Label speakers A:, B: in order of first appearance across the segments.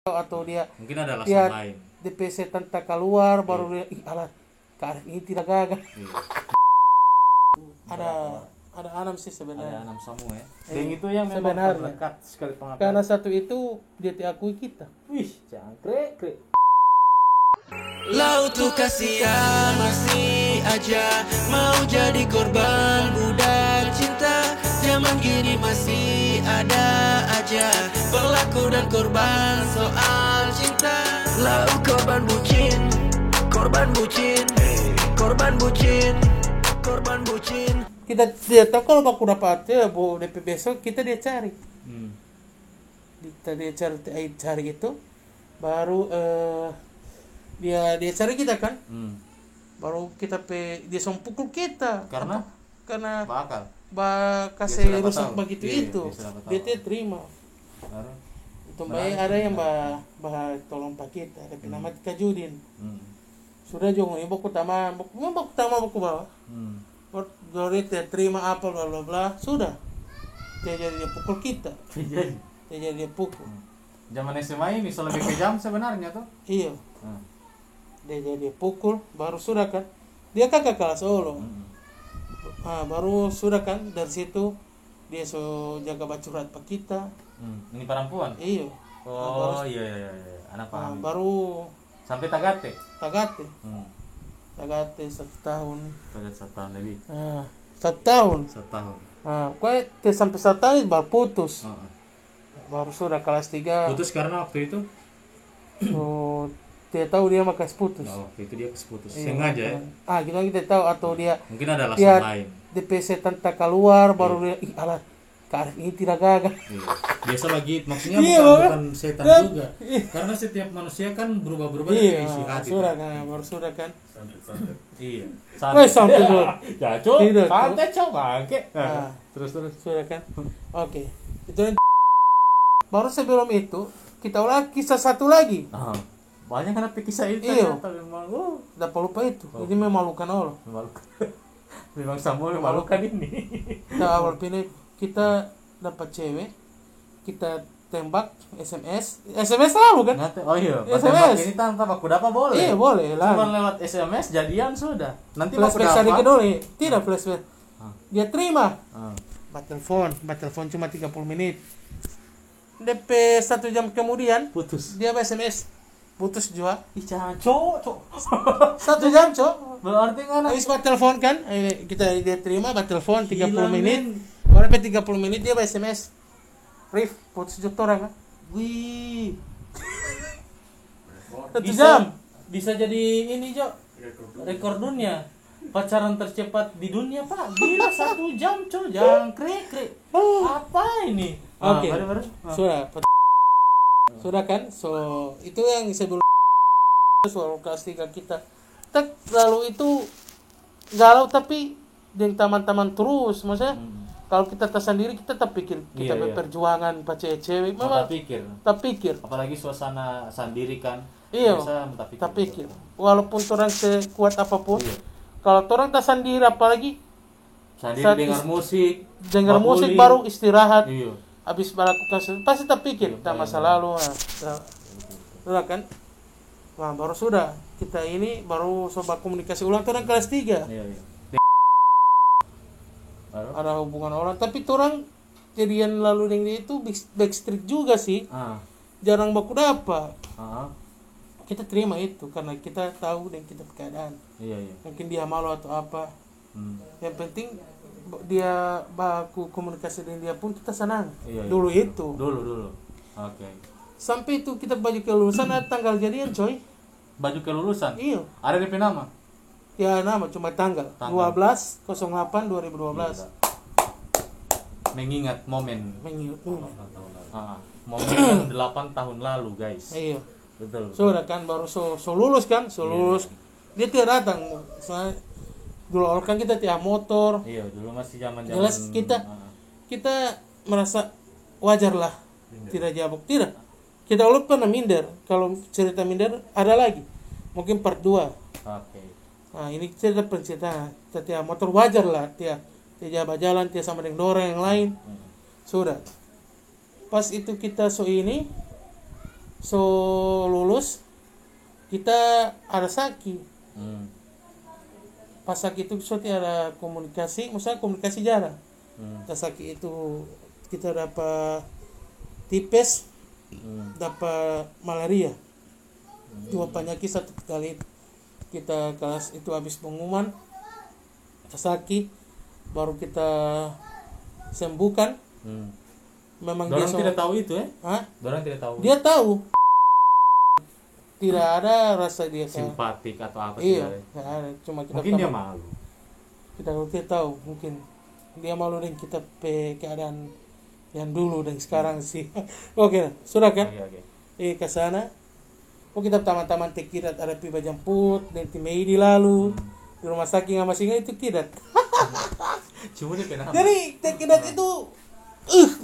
A: atau dia
B: Mungkin ada alasan
A: dia
B: lain.
A: DP setan tak keluar baru dia alat Karet ini tidak gagal.
B: Iya.
A: ada enam sih
B: Ada
A: sebenarnya.
B: 6 samu ya. Dan itu yang memang
A: Sebenarnya.
B: terdekat sekali pengakuan.
A: Karena satu itu dia diakui kita.
B: Wih, jangkrik.
C: Lau tuh kasihan masih aja mau jadi korban budak cinta. Zaman gini masih ada aja pelaku dan korban soal cinta. Lau korban bucin, korban bucin, korban bucin, korban bucin.
A: Kita dia tahu kalau baku dapat ya bu DP besok kita dia cari. Kita dia cari itu baru dia cari kita kan. Baru kita dia pukul kita karena
B: Bakal.
A: kasih
B: Dia sudah
A: rusak
B: tahu.
A: begitu
B: Iya,
A: itu
B: dia sudah tahu.
A: dia tidak terima
B: Baru.
A: itu baik ada yang tolong pak kita tapi nama Tika Judin sudah jongo ini baku taman baku bawa baru dia terima apa bla bla bla sudah dia jadi dia pukul kita dia jadi dia pukul
B: Zaman SMA ini lebih kejam sebenarnya tuh.
A: iya dia jadi dia pukul baru sudah kan dia kakak kelas Solo. Baru sudah kan dari situ dia jaga bacurat pak kita.
B: Ini perempuan.
A: Iya.
B: Oh iya. Anak paham.
A: Baru
B: Sampai Tagate.
A: Tagate 1 tahun.
B: Pada 1 tahun lebih.
A: 1 tahun.
B: 1 tahun.
A: Kue sampai 1 tahun baru putus. Baru sudah kelas 3.
B: Putus karena waktu itu?
A: Dia tahu dia makas putus.
B: Waktu itu dia putus.
A: Iya,
B: Sengaja ya?
A: kita tahu atau dia
B: Mungkin ada alasan lain.
A: DP setan tak keluar baru dia alat Karet ini tidak gagal.
B: Iya. Biasa lagi maksudnya
A: Iya,
B: bukan setan
A: kan?
B: juga. Karena setiap manusia kan berubah-berubah
A: Iya,
B: dari isi hati.
A: sudah kan, baru sudah kan.
B: Iya.
A: Santai dulu.
B: Ya, Cok.
A: Tidak, Cok.
B: Santai, Cok. Bangke.
A: Terus sudah kan. Oke. Itu yang baru sebelum itu kita ulang kisah satu lagi.
B: Banyak kan kisah itu
A: Iya.
B: ternyata memang
A: Dapat lupa itu. Ini memalukan Allah.
B: memalukan. Memang Samuel memalukan ini.
A: Kita awal pilih kita dapat cewek, kita tembak SMS lalu kan?
B: Oh iya,
A: SMS.
B: tembak ini tanpa baku dapat boleh.
A: Iya boleh lah.
B: Cuma lewat SMS jadian sudah. Nanti baku
A: Flashback sedikit
B: dapat.
A: dulu. Tidak flashback. Dia terima.
B: Ah.
A: Telepon cuma 30 menit. DP 1 jam kemudian
B: Putus.
A: dia SMS putus juga.
B: Ih, Cok.
A: 1 jam, Cok.
B: Berarti kan
A: Habis telepon kan, dia terima telepon 30
B: Gila,
A: menit.
B: men.
A: Baru 30 menit dia SMS. Rif, putus juta orang kan?
B: Wih.
A: 1 jam.
B: Bisa jadi ini, Cok. Rekor dunia. Pacaran tercepat di dunia, Pak. Gila 1 jam, Cok. Jangkrik. Apa ini?
A: Oke.
B: Baru.
A: Sudah kan? So, itu yang sebelum soal kelas 3 kita. Lalu itu galau tapi dengan teman-teman terus. Maksudnya kalau kita tersendiri kita tak pikir kita
B: Iya.
A: perjuangan pacar cewek.
B: Mata
A: Memang
B: pikir.
A: tak pikir.
B: Apalagi suasana sendiri kan.
A: Iya.
B: Biasa mata
A: Tak pikir.
B: gitu.
A: Walaupun orang sekuat apapun,
B: Iya.
A: kalau orang tak sendiri apalagi
B: Sendiri
A: Saat
B: dengar musik.
A: dengar
B: bakuli.
A: musik baru istirahat.
B: Iya.
A: Habis melakukan pasti tak pikir
B: Iya,
A: tak masa lalu. Sudah kan? Nah, baru sudah kita ini baru coba komunikasi ulang orang kelas 3.
B: Iya. Baru?
A: Ada hubungan orang tapi orang jadian lalu yang dia itu backstreet juga sih. Jarang baku dapat. Kita terima itu karena kita tahu dan kita keadaan.
B: Iya.
A: Mungkin dia malu atau apa. Yang penting dia baku komunikasi dengan dia pun kita senang.
B: Iya.
A: Dulu itu.
B: Dulu. Oke.
A: Sampai itu kita baju kelulusan ada tanggal jadian coy.
B: Baju kelulusan.
A: Iya.
B: Ada DP nama.
A: Ya nama cuma tanggal. 12/08/2012.
B: Mengingat momen. Momen yang 8 tahun lalu, guys.
A: Iya.
B: Betul.
A: Sudah kan baru so lulus kan, lulus. Dia tidak datang. Soalnya dulu orang kan kita tiap motor.
B: Iya, dulu masih zaman-zaman.
A: Jelas kita merasa wajar lah. Tidak jabuk, tidak. Kita dulu pernah minder. Kalau cerita minder ada lagi. Mungkin part 2.
B: Oke.
A: Nah, ini cerita percintaan. Tiap motor wajar lah, tiap jalan, tiap sama dengan orang yang lain. Sudah. Pas itu kita ini so lulus kita ada Saki. Pas Saki itu so ada komunikasi, maksudnya komunikasi jarang. Pas Saki itu kita dapat tipes, dapat malaria. Dua penyakit satu kali. Kita kelas itu habis pengumuman Saki, baru kita sembuhkan. Memang
B: Dorang
A: dia
B: tidak tahu itu ya?
A: Hah?
B: Dorang tidak tahu.
A: Dia tahu. Tidak ada rasa dia
B: simpatik atau apa
A: iya,
B: segala.
A: nggak ada. Cuma kita
B: Mungkin dia malu.
A: Kita tidak tahu, mungkin dia malu dengan kita keadaan yang dulu dan sekarang sih. Oke, sudah kan?
B: Oke.
A: Ke sana. Oh, kita taman-taman tekidat ada piba jemput dan timei di lalu. Di rumah sakit sama singa itu kidat.
B: Cuma dia kenapa?
A: Jadi tekidat itu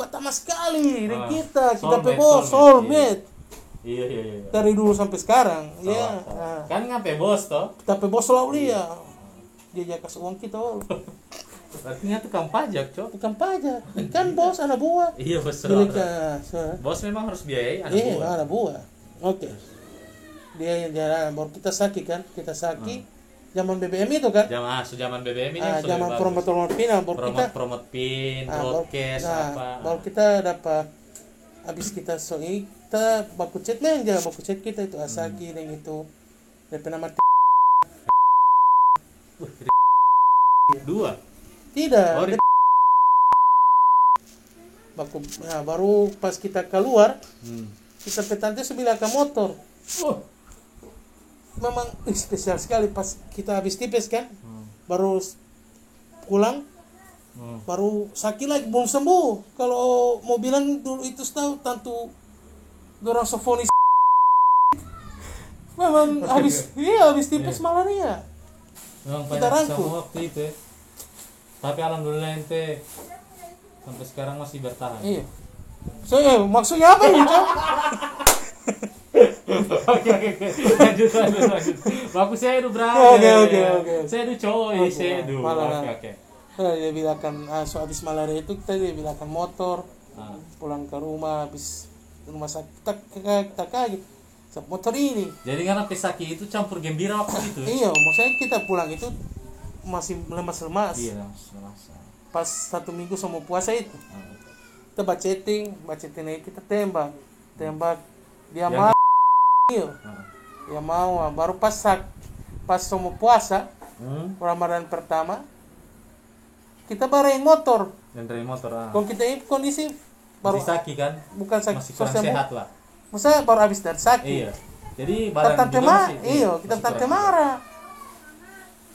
A: pertama sekali dan kita soulmate.
B: Iya.
A: Dari dulu sampai sekarang. Iya.
B: Kan ngapain bos toh?
A: Tapi bos selalu dia kasih uang kita.
B: Artinya tukang pajak, Cok.
A: Tukang pajak. Kan bos anak buah.
B: Iya, bos. Bos memang harus biayai anak buah.
A: Iya, anak buah. Oke. Dia yang jalan baru kita Saki kan? Kita Saki. Zaman BBM itu kan?
B: Zaman BBM ini
A: zaman promote pin baru kita
B: promote pin, broadcast apa.
A: Baru kita dapat habis kita kita baku chat baku chat kita itu Asaki dan itu DP nama
B: dua.
A: Tidak. Baku baru pas kita keluar kita petante sebilah ke motor. Memang spesial sekali pas kita habis tipes kan, baru pulang, baru sakit lagi belum sembuh. Kalau mau bilang dulu itu tahu tentu dorang sofonis. Memang habis tipes malaria.
B: Memang
A: kita rangkul
B: sama waktu itu ya. Tapi alhamdulillah ente sampai sekarang masih bertahan.
A: Iya. Maksudnya apa ini, Cok?
B: Oke. Lanjut. Bagus saya itu berani.
A: Oke.
B: Saya itu coy, saya itu. Oke.
A: Dia bilangkan habis malaria itu dia bilangkan motor. Pulang ke rumah habis rumah sakit kita kaget. Motor ini.
B: Jadi karena pesaki itu campur gembira waktu itu.
A: Iya, maksudnya kita pulang itu masih lemas-lemas.
B: Iya, lemas.
A: Pas 1 minggu sama puasa itu. Kita baceting kita tembak. Dia mau. Iya. Dia mau baru pas sama puasa Ramadan pertama kita barain motor. Kalau kita ini kondisi baru
B: Saki kan?
A: Bukan sakit,
B: masih kurang sehat lah.
A: Maksudnya baru habis dari sakit.
B: Iya. Jadi badan juga masih.
A: Iya, kita tante marah.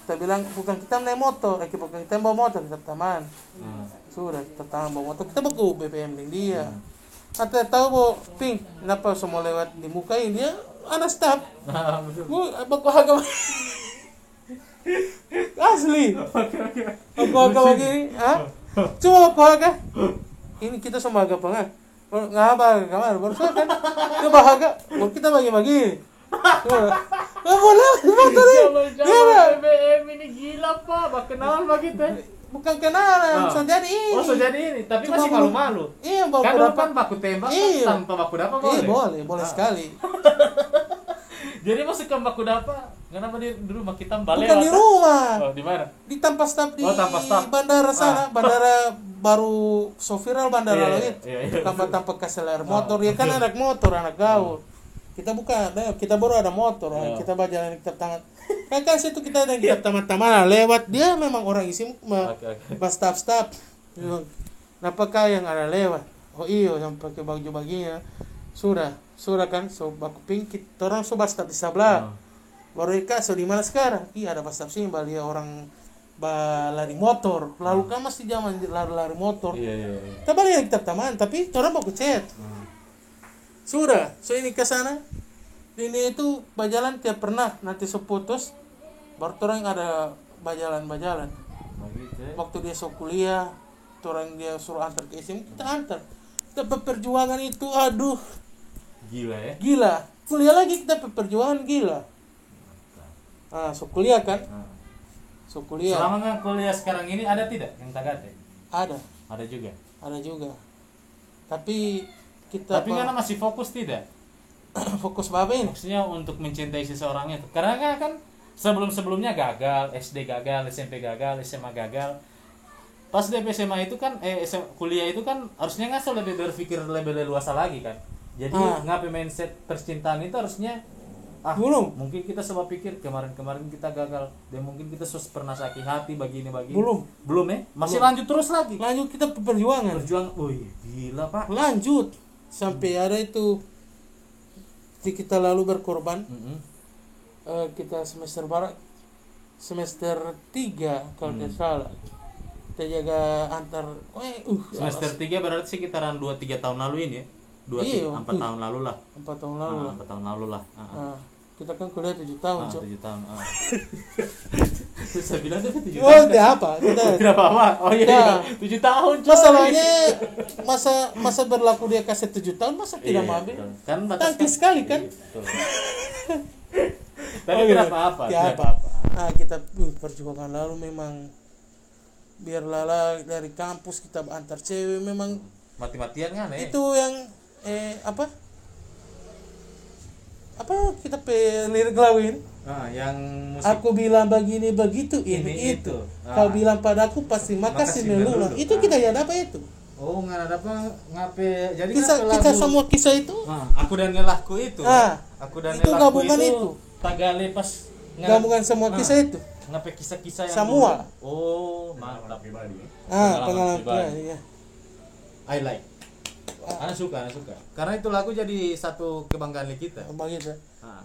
A: Kita bilang bukan kita naik motor, bukan kita bawa motor, kita taman. Sudah kita taman bawa motor, kita baku BBM dengan dia. Anda tahu bahwa Pink, kenapa semua lewat di muka ini dia anak staff. Baku harga asli. Baku harga begini, cuma baku harga. Ini kita semua harga pengen. Ngapa kamar baru kan? Dia bahagia, baru kita bagi-bagi. Boleh motor ini.
B: BBM ini gila Pak, bak kenalan begitu.
A: Bukan kenalan, jadi ini.
B: Oh, jadi ini, tapi cuma masih malu-malu.
A: Iya, baku
B: kan
A: dapat.
B: Kan baku tembak tanpa baku dapat boleh.
A: Iya, boleh sekali.
B: Jadi masuk ke baku dapat, kenapa dia dulu mak kita balik?
A: Bukan di rumah.
B: Oh, di mana?
A: Di tanpa staf di
B: staf.
A: bandara sana, bandara baru so viral bandara lagi.
B: Iya.
A: Tanpa keseler motor, dia kan anak motor, anak gaul. Kita bukan, kita baru ada motor, kita berjalan kitab tangan. Kan situ kita ada kitab taman-taman lewat, dia memang orang isi staff. Apakah yang ada lewat? Oh iya, yang pakai baju baginya. Sudah kan, so baku pingkit, orang so staff di sebelah. Baru ika so di mana sekarang? Iya ada staff sini, dia orang lari motor. Lalu kan masih zaman lari motor.
B: Iya.
A: Kita balik kitab taman, tapi orang baku chat. Sudah, so ini ke sana. Ini itu berjalan tiap pernah nanti seputus baru orang ada berjalan. Waktu dia so kuliah, orang dia suruh antar ke SM, kita antar. Kita perjuangan itu aduh.
B: Gila ya.
A: Gila. Kuliah lagi kita perjuangan gila. So kuliah kan? So kuliah.
B: Selama kuliah sekarang ini ada tidak yang tagate?
A: Ada.
B: Ada juga.
A: Tapi kita
B: karena masih fokus tidak?
A: fokus Babe ini.
B: Maksudnya untuk mencintai seseorang itu. Karena kan sebelum-sebelumnya gagal, SD gagal, SMP gagal, SMA gagal. Pas di SMA itu kan kuliah itu kan harusnya nggak lebih berpikir lebih leluasa lagi kan. Jadi ngapain mindset percintaan itu harusnya
A: belum.
B: Mungkin kita coba pikir kemarin kita gagal dan mungkin kita pernah sakit hati begini. Belum ya? Masih
A: Belum.
B: lanjut terus lagi.
A: Lanjut kita perjuangan.
B: Gila Pak.
A: Lanjut sampai ada itu kita lalu berkorban. Kita semester 3 kalau tidak salah. Kita jaga antar
B: semester 3 berarti sekitaran 2-3 tahun lalu ini ya. 4 tahun lalu lah.
A: 4 tahun lalu lah.
B: 4 tahun lalu lah.
A: Kita kan kuliah 7 tahun, Cok.
B: 7 tahun. Saya bilang itu 7 tahun.
A: Oh, tidak apa.
B: Tidak apa-apa. Oh iya. 7 tahun, Cok.
A: Masalahnya masa berlaku dia kasih 7 tahun masa tidak mau ambil.
B: Kan
A: tangki sekali kan.
B: Tapi kenapa apa?
A: Nah, kita perjuangan lalu memang biar lala dari kampus kita antar cewek memang
B: mati-matian kan
A: itu yang apa kita lirik lawin
B: yang musik.
A: Aku bilang begini begitu ini itu. Kau bilang padaku pasti makasih melulu. Itu kita ya apa itu?
B: Oh, nggak ada apa ngape. Jadi
A: kita semua kisah itu.
B: Aku dan lelahku itu. Aku dan
A: itu
B: lelahku
A: gabungan itu.
B: Tagale pas
A: gabungan semua kisah itu.
B: Ngape kisah-kisah yang
A: semua.
B: Dulu. Oh, mantap pribadi.
A: Pengalaman pribadi ya.
B: I like. Anak suka. Karena itu lagu jadi satu kebanggaan kita.
A: Begitu.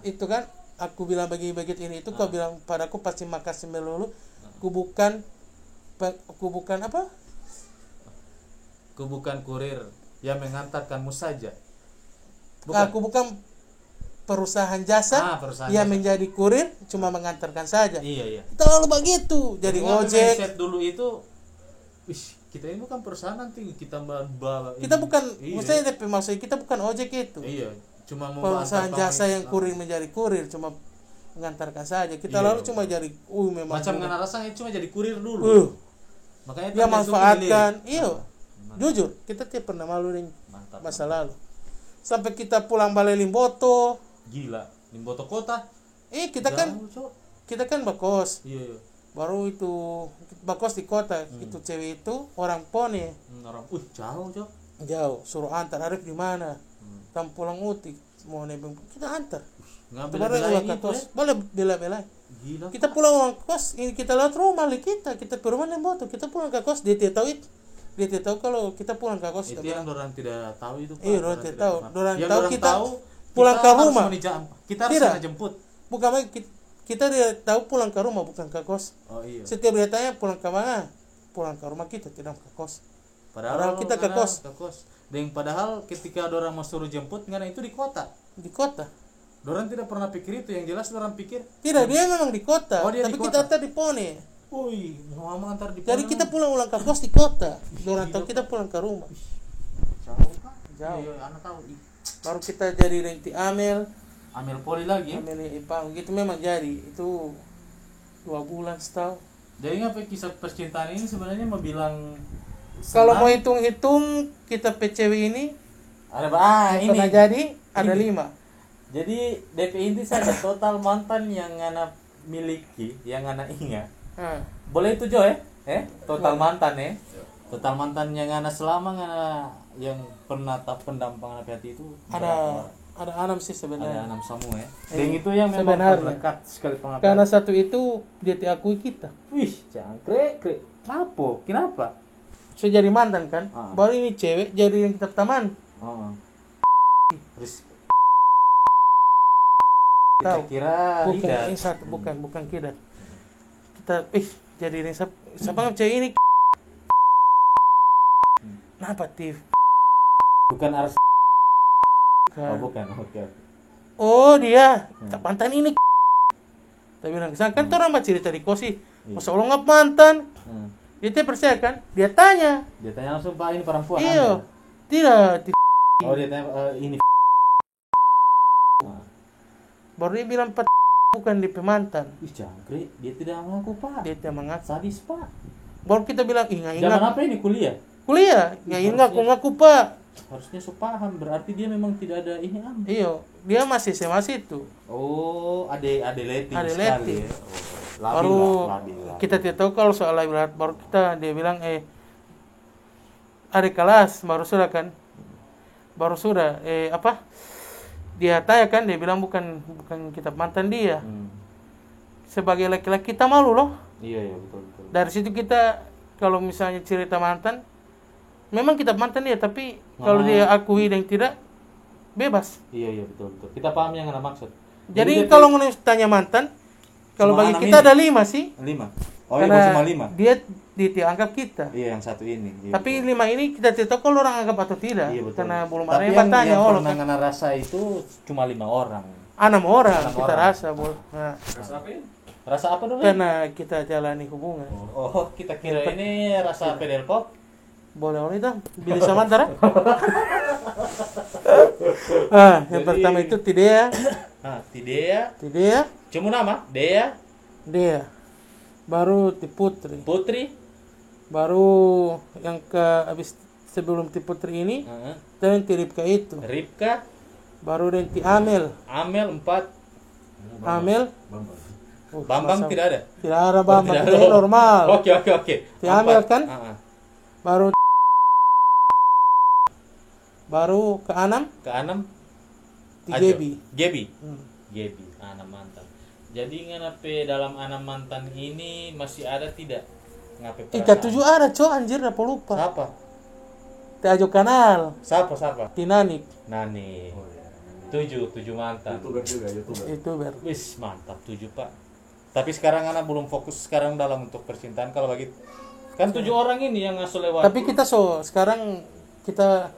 A: Itu kan aku bilang bagi-bagi ini itu kau bilang padaku pasti makasih melulu. Ku bukan apa? Ku
B: bukan kurir yang mengantarkanmu saja.
A: Aku bukan perusahaan jasa yang menjadi kurir cuma mengantarkan saja.
B: Iya.
A: Kita lalu begitu. Jadi ojek.
B: Mindset dulu itu, kita ini bukan perusahaan nanti kita bawa.
A: Kita bukan, maksudnya kita bukan ojek itu.
B: Iya. Cuma mau
A: perusahaan jasa yang kurir menjadi kurir cuma mengantarkan saja. Kita lalu cuma jadi memang.
B: Macam ngana rasanya cuma jadi kurir dulu. Makanya
A: dia manfaatkan. Iya. Jujur, kita tidak pernah malu dengan masa lalu. Sampai kita pulang balik Limboto.
B: Gila, Limboto kota.
A: Kita kan bakos.
B: Iya.
A: Baru itu bakos di kota. Itu cewek itu orang Pone.
B: Jauh, Cok.
A: Jauh, suruh antar Arif di mana? Tam pulang utik mau nebeng kita antar. Boleh bela-bela.
B: Gila.
A: Kita pulang ulang kos, ini kita lewat rumah kita ke rumah Limboto. Kita pulang ke kos, dia tidak tahu itu. Dia tidak tahu kalau kita pulang ke kos.
B: Itu yang orang tidak tahu itu, Pak.
A: Iya, orang tidak tahu. Orang tahu kita
B: tahu,
A: pulang ke rumah.
B: Kita harus jemput.
A: Bukan kita dia tahu pulang ke rumah bukan ke kos.
B: Oh iya.
A: Setiap dia tanya pulang ke mana? Pulang ke rumah kita, tidak ke kos.
B: Padahal
A: kita ke kos.
B: Dan padahal ketika orang mau suruh jemput karena itu di kota.
A: Di kota.
B: Orang tidak pernah pikir itu, yang jelas orang pikir.
A: Tidak, dia memang di kota.
B: Dia
A: tapi
B: di
A: kita
B: kota.
A: antar di Pone.
B: Mau antar di Pone.
A: Jadi kita pulang ke kos di kota. Orang tahu kita pulang ke rumah.
B: Jauh, Pak.
A: Jauh.
B: Iya, anak tahu.
A: Baru kita jadi renti Amel
B: poli lagi ya.
A: Amel Ipang gitu memang jadi itu 2 bulan setahun.
B: Jadi ngapa kisah percintaan ini sebenarnya mau bilang
A: kalau mau hitung-hitung kita PCW ini
B: ada ini
A: pernah jadi ada 5.
B: Jadi DP inti saja total mantan yang Ngana miliki, yang Ngana ingat. Boleh itu Jo total mantan ya. Total mantan yang Ngana selama Ngana yang pernah pendampangan hati itu
A: ada 6 sih sebenarnya.
B: Ada 6 semua ya. Dan itu yang memang terdekat sekali pengabdian.
A: Karena satu itu dia diakui kita.
B: Wih, jangkrik. Kenapa?
A: So jadi mantan kan. Baru ini cewek jadi yang kita teman.
B: Terus kita kira
A: bukan kira. Kita jadi ini siapa cewek ini? Kenapa Tif?
B: Bukan Ars. Bukan. Oke.
A: Oh, dia mantan ini. Tapi bilang kan orang mah cerita di kosi. Masa Allah ngap mantan. Dia percaya kan? Dia tanya
B: langsung, Pak, ini perempuan.
A: Iya. Tidak.
B: Oh, dia tanya ini.
A: Baru dia bilang bukan di pemantan.
B: Jangkrik, dia tidak mengaku, Pak.
A: Dia tidak mengaku.
B: Sadis, Pak.
A: Baru kita bilang, ingat.
B: Zaman apa ini kuliah?
A: Nggak ngaku, Pak.
B: harusnya so paham, berarti dia memang tidak ada ini
A: Iya, dia masih SMA situ.
B: Oh, ada letting
A: Ada
B: sekali
A: letting.
B: ya. Oh,
A: Baru
B: labil.
A: kita tidak tahu kalau soal ibarat, baru dia bilang ada kelas baru sudah kan. Baru sudah dia tanya kan, dia bilang bukan kita mantan dia. Sebagai laki-laki kita malu loh.
B: Iya betul.
A: Dari situ kita kalau misalnya cerita mantan, memang kita mantan dia, tapi kalau dia akui dan tidak, bebas.
B: Iya betul. Kita paham yang anda maksud.
A: Jadi kalau tanya mantan, kalau
B: cuma
A: bagi kita
B: ini.
A: ada 5 sih.
B: 5. Oh
A: Karena
B: iya cuma 5.
A: dia dianggap kita.
B: Iya yang satu ini. Iya,
A: Tapi 5 ini kita tidak tahu kalau orang anggap atau tidak.
B: Iya, betul.
A: Karena belum ada
B: tapi
A: yang bertanya.
B: yang
A: Oh,
B: pernah
A: kan.
B: ngana rasa itu cuma 5 orang.
A: 6 orang
B: 6
A: kita
B: orang.
A: rasa. Nah,
D: Rasa apa ini?
B: Rasa apa dulu?
A: karena kita jalani hubungan.
B: Oh, kita kira ini rasa pedal pop.
A: Boleh orang itu pilih sama antara. Yang
B: Jadi-
A: pertama itu Tidea.
B: Tidea. Cuma nama Dea,
A: Dia. Baru Tiputri.
B: Putri.
A: Baru yang habis sebelum Tiputri ini dan Ripka itu.
B: Ripka,
A: Baru dan Amel.
B: Amel 4.
A: Amel.
B: Bambang
A: masa-
B: tidak ada.
A: Tidak ada Bambang,
B: tidak
A: itu
B: ada.
A: normal.
B: Oke.
A: Si Amel
B: 4.
A: kan? Baru ke-6
B: Ke-6
A: Gebi.
B: Gebi. Gebi, anak mantan. Jadi ngapain dalam anak mantan ini masih ada tidak? Ngapain
A: Ke-7 ada cowok anjir, apa lupa.
B: Siapa?
A: Teajo Kanal,
B: Siapa?
A: Tinanik,
B: Nani. 7 mantan.
D: YouTuber juga, YouTuber.
A: itu
B: Wis mantap 7 Pak. Tapi sekarang anak belum fokus sekarang dalam untuk percintaan. Kalau bagi kan 7 orang ini yang ngasuh lewat.
A: Tapi kita sekarang kita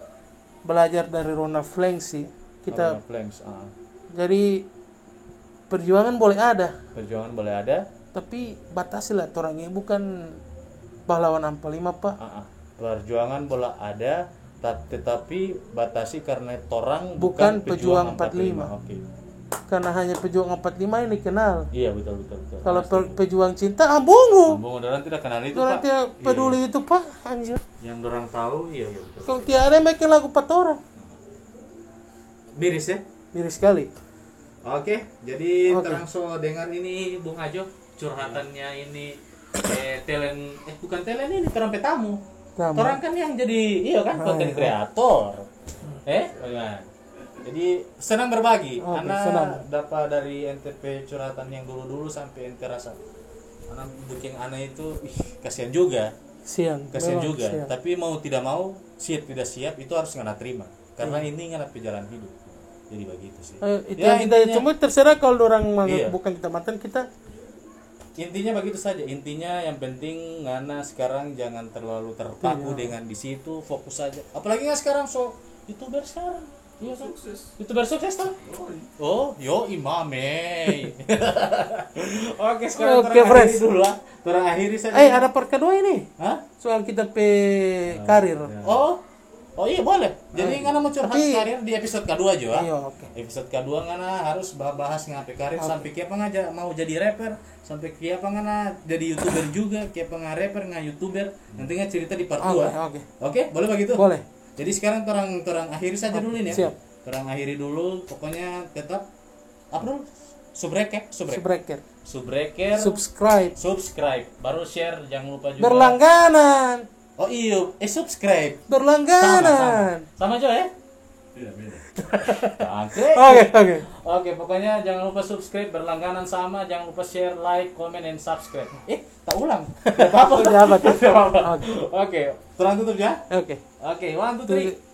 A: belajar dari Ronald Flank sih. Kita
B: Flanks,
A: jadi perjuangan boleh ada,
B: perjuangan boleh ada.
A: tapi batasilah orangnya, bukan pahlawan 45 Pak.
B: Perjuangan boleh ada, tetapi batasi karena torang
A: Bukan pejuang 45.
B: Oke.
A: Karena hanya pejuang 45 ini kenal.
B: Iya betul.
A: Kalau pejuang cinta bungu.
B: Bung orang tidak kenal itu
A: Orang
B: Pak.
A: tidak peduli itu Pak, anjir.
B: Yang orang tahu iya betul.
A: Kalau tiada yang bikin lagu 4 orang.
B: Miris ya.
A: Miris sekali.
B: Oke, jadi
A: Oke.
B: terang so dengar ini Bung Ajo curhatannya ini bukan telen ini terang petamu.
A: Tamu.
B: Orang kan yang jadi kan konten
A: iya.
B: kreator. Bagaimana? Jadi senang berbagi.
A: Oke,
B: Karena
A: senang.
B: dapat dari NTP curhatan yang dulu sampai ente rasa. Karena bikin aneh itu kasihan juga.
A: Kasihan
B: Kasihan juga.
A: kasihan.
B: Tapi mau tidak mau, siap tidak siap itu harus ngana terima. Karena ini ngana jalan hidup. Jadi begitu sih.
A: Itu
B: Ya,
A: yang kita
B: intinya-
A: cuma terserah kalau orang
B: Iya.
A: bukan kita mantan kita.
B: Intinya begitu saja. Intinya yang penting ngana sekarang jangan terlalu terpaku dengan di situ, fokus saja. Apalagi nggak sekarang YouTuber sekarang. Iya kan? YouTuber sukses tuh. Oh, yo imame. Oke, sekarang
A: Oke,
B: terang
A: friends.
B: akhiri dulu lah. Terang akhiri saja.
A: Ada part kedua ini.
B: Hah?
A: Soal kita karir.
B: Oh iya boleh. Jadi ngana mau curhat
A: Tapi-
B: karir di episode kedua aja.
A: Iya, oke.
B: Episode kedua ngana harus bahas ngapain karir sampai kiapa ngaja mau jadi rapper, sampai kiapa ngana jadi YouTuber juga, kiapa nga rapper nga YouTuber. Nanti nga cerita di part 2.
A: Oke.
B: Oke, boleh begitu?
A: Boleh.
B: Jadi sekarang terang akhiri saja dulu ini ya.
A: Siap.
B: Terang akhiri dulu, pokoknya tetap apa dulu? Subrek.
A: Subscriber.
B: Subscribe. Baru share, jangan lupa juga.
A: Berlangganan.
B: Oh iya, subscribe.
A: Berlangganan.
B: Sama aja ya?
D: Beda.
A: Oke.
B: Oke, pokoknya jangan lupa subscribe, berlangganan sama, jangan lupa share, like, comment, and subscribe. Tak ulang. Tidak apa-apa.
A: Tidak apa-apa.
B: Oke, terang tutup ya.
A: Oke.
B: Oke, 1, 2, 3.